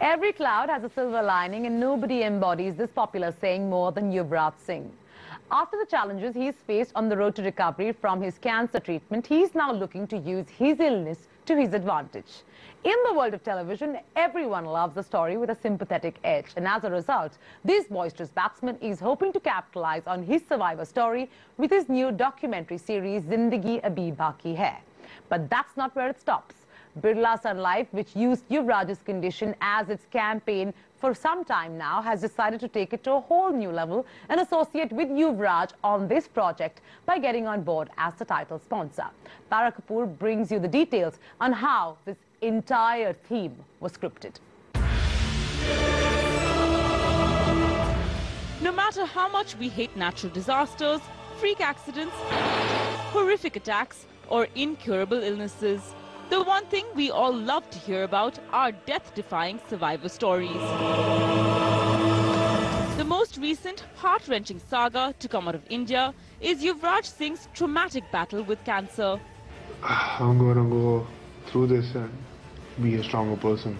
Every cloud has a silver lining, and nobody embodies this popular saying more than Yuvraj Singh. After the challenges he's faced on the road to recovery from his cancer treatment, he's now looking to use his illness to his advantage. In the world of television, everyone loves a story with a sympathetic edge, and as a result, this boisterous batsman is hoping to capitalize on his survivor story with his new documentary series, Zindagi Abhi Baki Hai. But that's not where it stops. Birla Sun Life, which used Yuvraj's condition as its campaign for some time now, has decided to take it to a whole new level and associate with Yuvraj on this project by getting on board as the title sponsor. Tara Kapoor brings you the details on how this entire theme was scripted. No matter how much we hate natural disasters, freak accidents, horrific attacks, or incurable illnesses, the one thing we all love to hear about are death-defying survivor stories. The most recent heart-wrenching saga to come out of India is Yuvraj Singh's traumatic battle with cancer. I'm going to go through this and be a stronger person.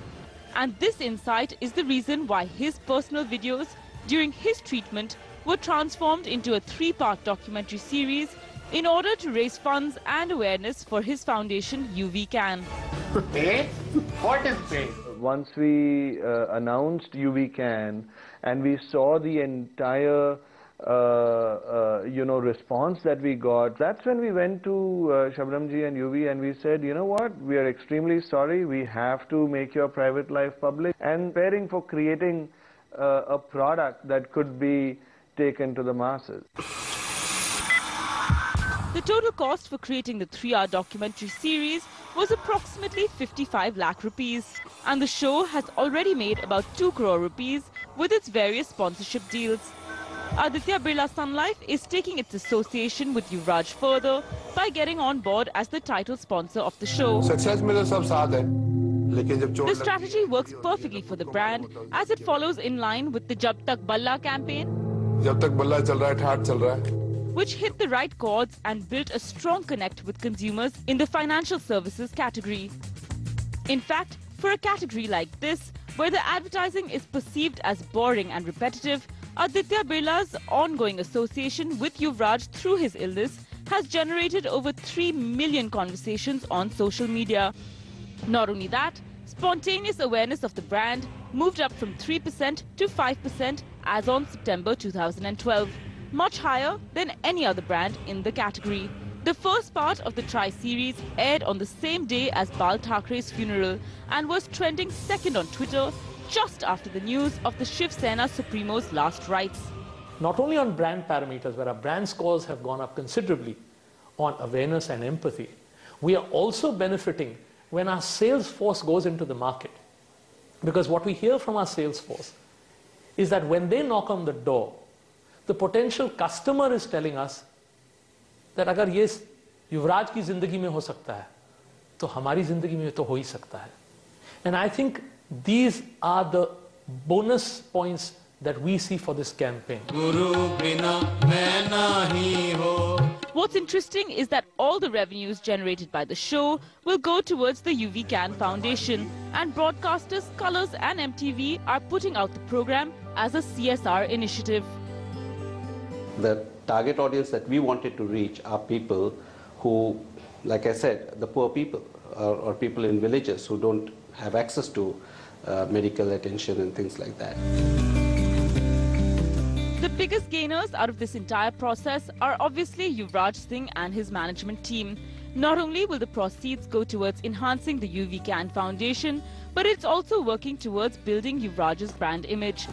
And this insight is the reason why his personal videos during his treatment were transformed into a 3-part documentary series in order to raise funds and awareness for his foundation, UV Can. Pain? What is pain? Once we announced UV Can and we saw the entire response that we got, that's when we went to Shabramji and UV and we said, you know what, we are extremely sorry, we have to make your private life public, and preparing for creating a product that could be taken to the masses. The total cost for creating the 3-hour documentary series was approximately 55 lakh rupees, and the show has already made about 2 crore rupees with its various sponsorship deals. Aditya Birla Sun Life is taking its association with Yuvraj further by getting on board as the title sponsor of the show. The strategy works perfectly for the brand as it follows in line with the Jab Tak Balla campaign, which hit the right chords and built a strong connect with consumers in the financial services category. In fact, for a category like this, where the advertising is perceived as boring and repetitive, Aditya Birla's ongoing association with Yuvraj through his illness has generated over 3 million conversations on social media. Not only that, spontaneous awareness of the brand moved up from 3% to 5% as on September 2012. Much higher than any other brand in the category. The first part of the Tri-series aired on the same day as Bal Thackeray's funeral and was trending second on Twitter just after the news of the Shiv Sena Supremo's last rites. Not only on brand parameters, where our brand scores have gone up considerably on awareness and empathy, we are also benefiting when our sales force goes into the market. Because what we hear from our sales force is that when they knock on the door, the potential customer is telling us that अगर ये युवराज की जिंदगी में हो सकता है, तो हमारी जिंदगी में तो हो ही सकता है. And I think these are the bonus points that we see for this campaign. What's interesting is that all the revenues generated by the show will go towards the UV Can Foundation, and broadcasters Colors and MTV are putting out the program as a CSR initiative. The target audience that we wanted to reach are people who, like I said, the poor people or people in villages who don't have access to medical attention and things like that. The biggest gainers out of this entire process are obviously Yuvraj Singh and his management team. Not only will the proceeds go towards enhancing the UV Can Foundation, but it's also working towards building Yuvraj's brand image.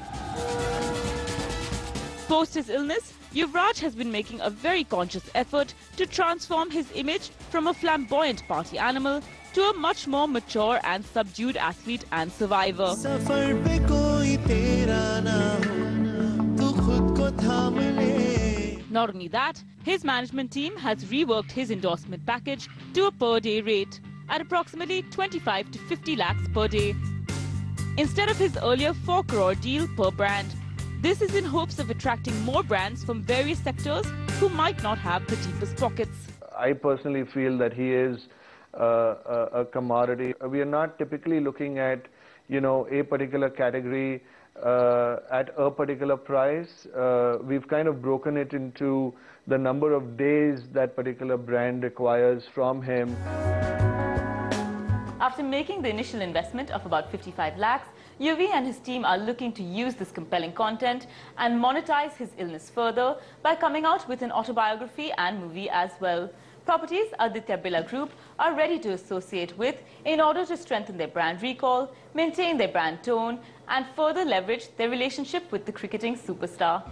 Post his illness, Yuvraj has been making a very conscious effort to transform his image from a flamboyant party animal to a much more mature and subdued athlete and survivor. Not only that, his management team has reworked his endorsement package to a per-day rate at approximately 25 to 50 lakhs per day, instead of his earlier 4 crore deal per brand. This is in hopes of attracting more brands from various sectors who might not have the deepest pockets. I personally feel that he is a commodity. We are not typically looking at you know, a particular category at a particular price. We've kind of broken it into the number of days that particular brand requires from him. After making the initial investment of about 55 lakhs, Yuvi and his team are looking to use this compelling content and monetize his illness further by coming out with an autobiography and movie as well. Properties Aditya Birla Group are ready to associate with in order to strengthen their brand recall, maintain their brand tone, and further leverage their relationship with the cricketing superstar.